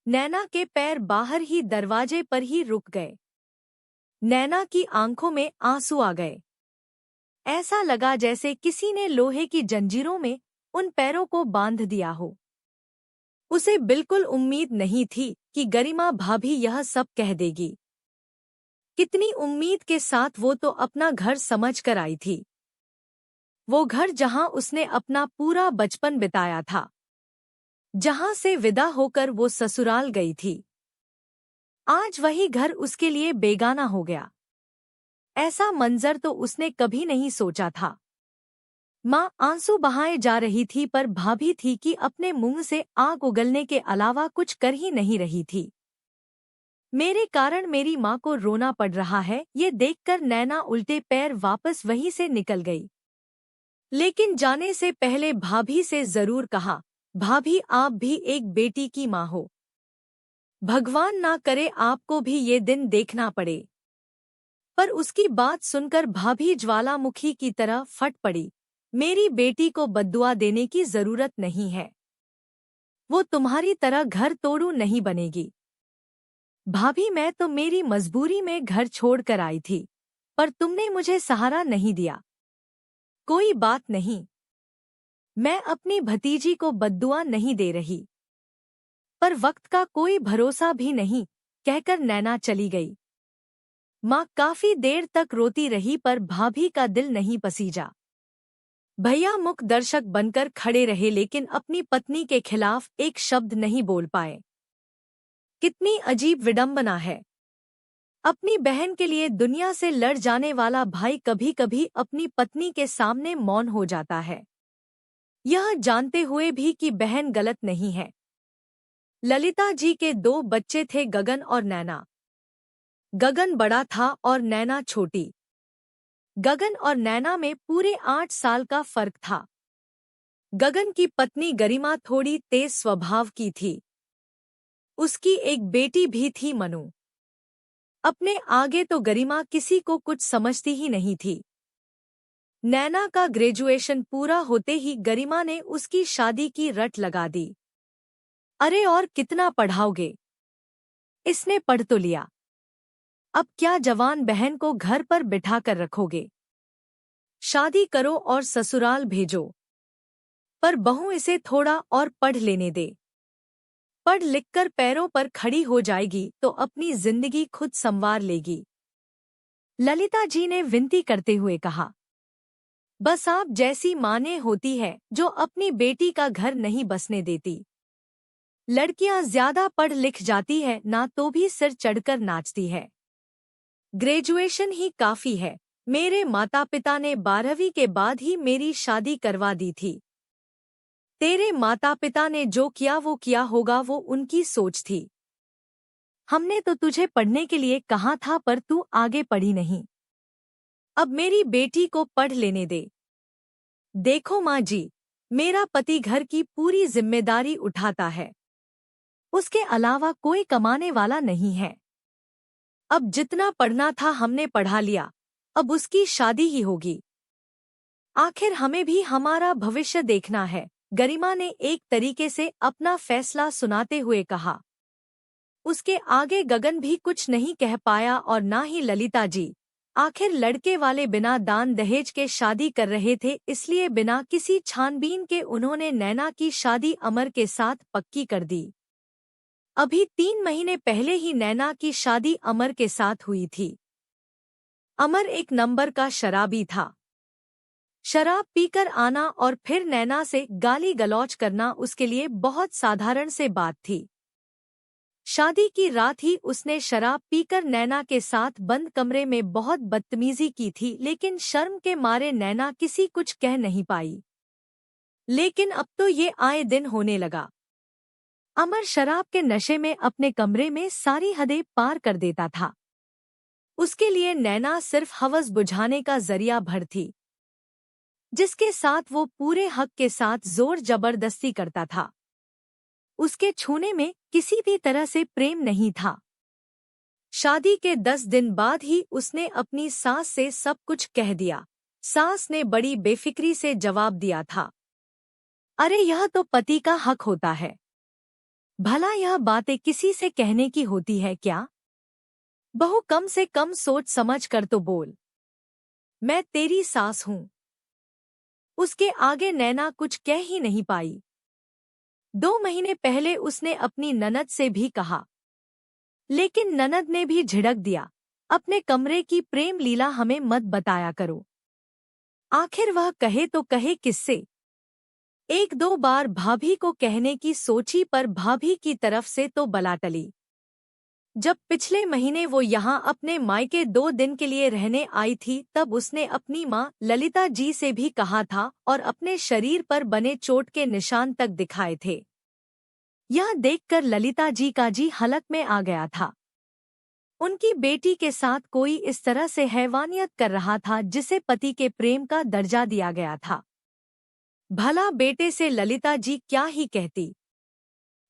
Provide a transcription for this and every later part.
नैना के पैर बाहर ही दरवाजे पर ही रुक गए। नैना की आंखों में आंसू आ गए। ऐसा लगा जैसे किसी ने लोहे की जंजीरों में उन पैरों को बांध दिया हो। उसे बिल्कुल उम्मीद नहीं थी कि गरिमा भाभी यह सब कह देगी। कितनी उम्मीद के साथ वो तो अपना घर समझ कर आई थी, वो घर जहां उसने अपना पूरा बचपन बिताया था, जहां से विदा होकर वो ससुराल गई थी। आज वही घर उसके लिए बेगाना हो गया। ऐसा मंजर तो उसने कभी नहीं सोचा था। माँ आंसू बहाए जा रही थी, पर भाभी थी कि अपने मुंह से आग उगलने के अलावा कुछ कर ही नहीं रही थी। मेरे कारण मेरी माँ को रोना पड़ रहा है, ये देखकर नैना उल्टे पैर वापस वहीं से निकल गई। लेकिन जाने से पहले भाभी से जरूर कहा, भाभी आप भी एक बेटी की माँ हो। भगवान ना करे आपको भी ये दिन देखना पड़े। पर उसकी बात सुनकर भाभी ज्वालामुखी की तरह फट पड़ी। मेरी बेटी को बद्दुआ देने की जरूरत नहीं है, वो तुम्हारी तरह घर तोड़ू नहीं बनेगी। भाभी मैं तो मेरी मजबूरी में घर छोड़कर आई थी, पर तुमने मुझे सहारा नहीं दिया। कोई बात नहीं, मैं अपनी भतीजी को बद्दुआ नहीं दे रही, पर वक्त का कोई भरोसा भी नहीं, कहकर नैना चली गई। माँ काफी देर तक रोती रही, पर भाभी का दिल नहीं पसीजा। भैया मुख दर्शक बनकर खड़े रहे, लेकिन अपनी पत्नी के खिलाफ एक शब्द नहीं बोल पाए। कितनी अजीब विडंबना है। अपनी बहन के लिए दुनिया से लड़ जाने वाला भाई कभी कभी अपनी पत्नी के सामने मौन हो जाता है, यह जानते हुए भी कि बहन गलत नहीं है। ललिता जी के 2 बच्चे थे, गगन और नैना। गगन बड़ा था और नैना छोटी। गगन और नैना में पूरे 8 साल का फर्क था। गगन की पत्नी गरिमा थोड़ी तेज स्वभाव की थी। उसकी एक बेटी भी थी, मनु। अपने आगे तो गरिमा किसी को कुछ समझती ही नहीं थी। नैना का ग्रेजुएशन पूरा होते ही गरिमा ने उसकी शादी की रट लगा दी। अरे और कितना पढ़ाओगे? इसने पढ़ तो लिया, अब क्या जवान बहन को घर पर बिठा कर रखोगे? शादी करो और ससुराल भेजो। पर बहू इसे थोड़ा और पढ़ लेने दे। पढ़ लिखकर पैरों पर खड़ी हो जाएगी तो अपनी जिंदगी खुद संवार लेगी। ललिता जी ने विनती करते हुए कहा, बस आप जैसी माने होती है जो अपनी बेटी का घर नहीं बसने देती। लड़कियां ज्यादा पढ़ लिख जाती है ना तो भी सिर चढ़कर नाचती है। ग्रेजुएशन ही काफी है। मेरे माता पिता ने 12वीं के बाद ही मेरी शादी करवा दी थी। तेरे माता पिता ने जो किया वो किया होगा, वो उनकी सोच थी। हमने तो तुझे पढ़ने के लिए कहा था, पर तू आगे पढ़ी नहीं। अब मेरी बेटी को पढ़ लेने दे। देखो माँ जी, मेरा पति घर की पूरी जिम्मेदारी उठाता है, उसके अलावा कोई कमाने वाला नहीं है। अब जितना पढ़ना था हमने पढ़ा लिया, अब उसकी शादी ही होगी। आखिर हमें भी हमारा भविष्य देखना है, गरिमा ने एक तरीके से अपना फैसला सुनाते हुए कहा। उसके आगे गगन भी कुछ नहीं कह पाया और ना ही ललिता जी। आखिर लड़के वाले बिना दान दहेज के शादी कर रहे थे, इसलिए बिना किसी छानबीन के उन्होंने नैना की शादी अमर के साथ पक्की कर दी। अभी 3 महीने पहले ही नैना की शादी अमर के साथ हुई थी। अमर एक नंबर का शराबी था। शराब पीकर आना और फिर नैना से गाली गलौज करना उसके लिए बहुत साधारण से बात थी। शादी की रात ही उसने शराब पीकर नैना के साथ बंद कमरे में बहुत बदतमीजी की थी, लेकिन शर्म के मारे नैना किसी कुछ कह नहीं पाई। लेकिन अब तो ये आए दिन होने लगा। अमर शराब के नशे में अपने कमरे में सारी हदें पार कर देता था। उसके लिए नैना सिर्फ हवस बुझाने का जरिया भर थी, जिसके साथ वो पूरे हक के साथ जोर जबरदस्ती करता था। उसके छूने में किसी भी तरह से प्रेम नहीं था। शादी के 10 दिन बाद ही उसने अपनी सास से सब कुछ कह दिया। सास ने बड़ी बेफिक्री से जवाब दिया था, अरे यह तो पति का हक होता है, भला यह बातें किसी से कहने की होती है क्या? बहू, कम से कम सोच समझ कर तो बोल। मैं तेरी सास हूँ। उसके आगे नैना कुछ कह ही नहीं पाई। 2 महीने पहले उसने अपनी ननद से भी कहा, लेकिन ननद ने भी झिड़क दिया, अपने कमरे की प्रेम लीला हमें मत बताया करो। आखिर वह कहे तो कहे किससे? 1-2 बार भाभी को कहने की सोची पर भाभी की तरफ से तो बला टली। जब पिछले महीने वो यहाँ अपने मायके 2 दिन के लिए रहने आई थी, तब उसने अपनी माँ ललिता जी से भी कहा था और अपने शरीर पर बने चोट के निशान तक दिखाए थे। यह देखकर ललिता जी का जी हलक में आ गया था। उनकी बेटी के साथ कोई इस तरह से हैवानियत कर रहा था जिसे पति के प्रेम का दर्जा दिया गया था। भला बेटे से ललिता जी क्या ही कहती।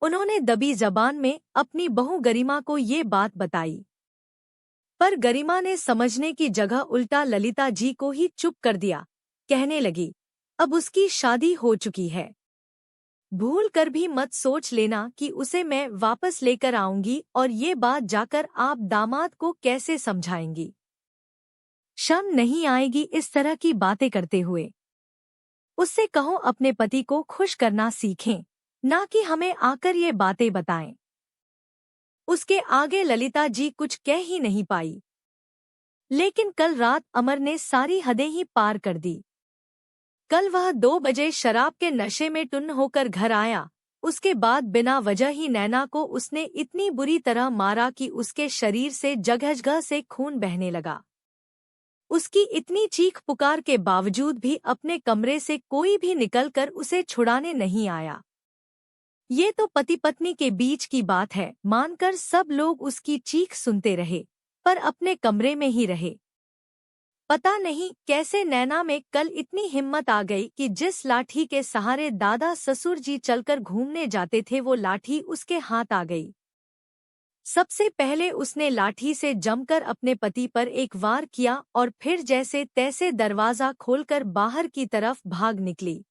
उन्होंने दबी जबान में अपनी बहू गरिमा को ये बात बताई, पर गरिमा ने समझने की जगह उल्टा ललिता जी को ही चुप कर दिया। कहने लगी, अब उसकी शादी हो चुकी है, भूल कर भी मत सोच लेना कि उसे मैं वापस लेकर आऊंगी, और ये बात जाकर आप दामाद को कैसे समझाएंगी? शर्म नहीं आएगी इस तरह की बातें करते हुए? उससे कहो अपने पति को खुश करना सीखें, ना कि हमें आकर ये बातें बताएं। उसके आगे ललिता जी कुछ कह ही नहीं पाई। लेकिन कल रात अमर ने सारी हदें ही पार कर दी। कल वह 2 बजे शराब के नशे में टुन्न होकर घर आया। उसके बाद बिना वजह ही नैना को उसने इतनी बुरी तरह मारा कि उसके शरीर से जगह से खून बहने लगा। उसकी इतनी चीख पुकार के बावजूद भी अपने कमरे से कोई भी निकलकर उसे छुड़ाने नहीं आया। ये तो पति पत्नी के बीच की बात है, मानकर सब लोग उसकी चीख सुनते रहे, पर अपने कमरे में ही रहे। पता नहीं कैसे नैना में कल इतनी हिम्मत आ गई कि जिस लाठी के सहारे दादा ससुर जी चलकर घूमने जाते थे, वो लाठी उसके हाथ आ गई। सबसे पहले उसने लाठी से जमकर अपने पति पर एक वार किया और फिर जैसे तैसे दरवाजा खोलकर बाहर की तरफ भाग निकली।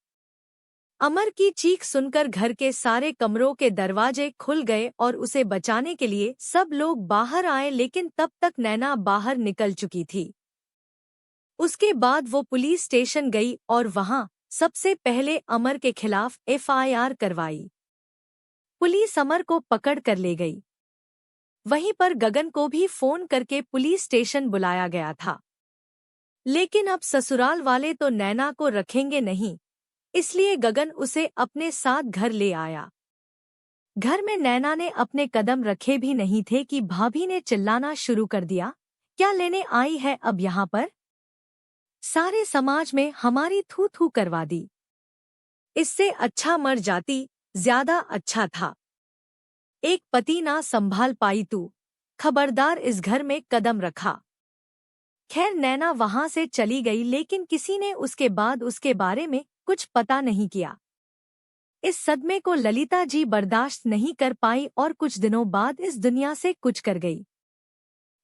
अमर की चीख सुनकर घर के सारे कमरों के दरवाजे खुल गए और उसे बचाने के लिए सब लोग बाहर आए, लेकिन तब तक नैना बाहर निकल चुकी थी। उसके बाद वो पुलिस स्टेशन गई और वहां सबसे पहले अमर के खिलाफ FIR करवाई। पुलिस अमर को पकड़ कर ले गई। वहीं पर गगन को भी फोन करके पुलिस स्टेशन बुलाया गया था। लेकिन अब ससुराल वाले तो नैना को रखेंगे नहीं, इसलिए गगन उसे अपने साथ घर ले आया। घर में नैना ने अपने कदम रखे भी नहीं थे कि भाभी ने चिल्लाना शुरू कर दिया, क्या लेने आई है अब यहाँ पर? सारे समाज में हमारी थू थू करवा दी। इससे अच्छा मर जाती, ज्यादा अच्छा था। एक पति ना संभाल पाई तू, खबरदार इस घर में कदम रखा। खैर नैना वहां से चली गई, लेकिन किसी ने उसके बाद उसके बारे में कुछ पता नहीं किया। इस सदमे को ललिता जी बर्दाश्त नहीं कर पाई और कुछ दिनों बाद इस दुनिया से कुछ कर गई।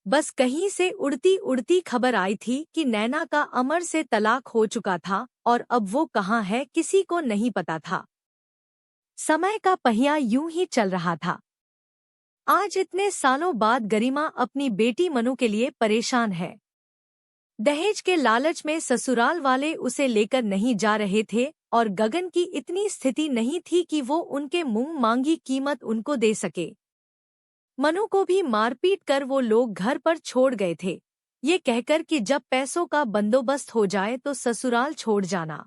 बस कहीं से उड़ती उड़ती खबर आई थी कि नैना का अमर से तलाक हो चुका था और अब वो कहाँ है किसी को नहीं पता था। समय का पहिया यूं ही चल रहा था। आज इतने सालों बाद गरिमा अपनी बेटी मनु के लिए परेशान है। दहेज के लालच में ससुराल वाले उसे लेकर नहीं जा रहे थे और गगन की इतनी स्थिति नहीं थी कि वो उनके मुंह मांगी कीमत उनको दे सके। मनु को भी मारपीट कर वो लोग घर पर छोड़ गए थे, ये कहकर कि जब पैसों का बंदोबस्त हो जाए तो ससुराल छोड़ जाना।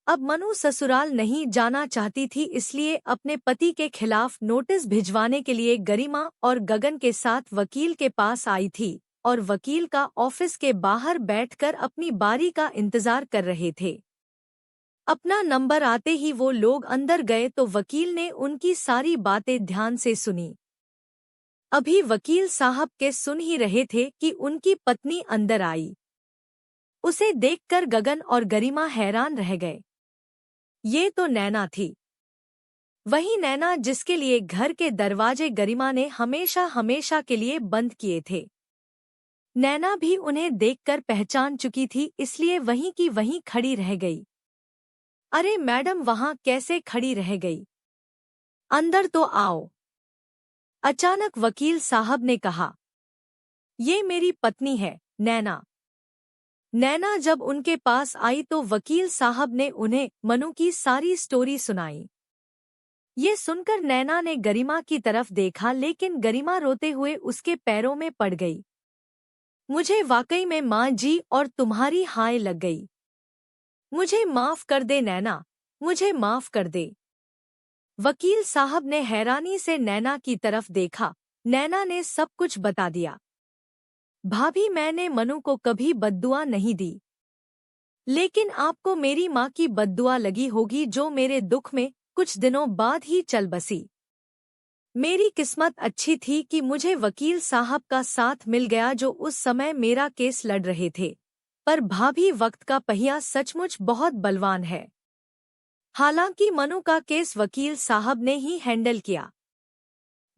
अब मनु ससुराल नहीं जाना चाहती थी, इसलिए अपने पति के खिलाफ नोटिस भिजवाने के लिए गरिमा और गगन के साथ वकील के पास आई थी और वकील का ऑफिस के बाहर बैठकर अपनी बारी का इंतजार कर रहे थे। अपना नंबर आते ही वो लोग अंदर गए तो वकील ने उनकी सारी बातें ध्यान से सुनी। अभी वकील साहब के सुन ही रहे थे कि उनकी पत्नी अंदर आई। उसे देखकर गगन और गरिमा हैरान रह गए। ये तो नैना थी, वही नैना जिसके लिए घर के दरवाजे गरिमा ने हमेशा हमेशा के लिए बंद किए थे। नैना भी उन्हें देखकर पहचान चुकी थी, इसलिए वहीं की वहीं खड़ी रह गई। अरे मैडम, वहां कैसे खड़ी रह गई? अंदर तो आओ। अचानक वकील साहब ने कहा, ये मेरी पत्नी है, नैना। नैना जब उनके पास आई तो वकील साहब ने उन्हें मनु की सारी स्टोरी सुनाई। ये सुनकर नैना ने गरिमा की तरफ देखा, लेकिन गरिमा रोते हुए उसके पैरों में पड़ गई। मुझे वाकई में माँ जी और तुम्हारी हाय लग गई। मुझे माफ कर दे नैना, मुझे माफ कर दे। वकील साहब ने हैरानी से नैना की तरफ देखा। नैना ने सब कुछ बता दिया। भाभी, मैंने मनु को कभी बद्दुआ नहीं दी, लेकिन आपको मेरी माँ की बद्दुआ लगी होगी, जो मेरे दुख में कुछ दिनों बाद ही चल बसी। मेरी किस्मत अच्छी थी कि मुझे वकील साहब का साथ मिल गया, जो उस समय मेरा केस लड़ रहे थे। पर भाभी, वक्त का पहिया सचमुच बहुत बलवान है। हालांकि मनु का केस वकील साहब ने ही हैंडल किया,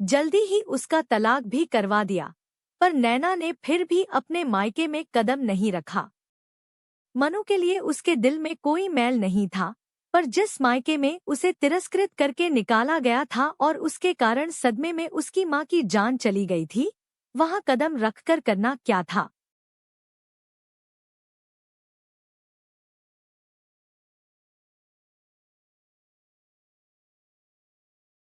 जल्दी ही उसका तलाक भी करवा दिया, पर नैना ने फिर भी अपने मायके में कदम नहीं रखा। मनु के लिए उसके दिल में कोई मैल नहीं था, पर जिस मायके में उसे तिरस्कृत करके निकाला गया था और उसके कारण सदमे में उसकी माँ की जान चली गई थी, वहाँ कदम रखकर करना क्या था।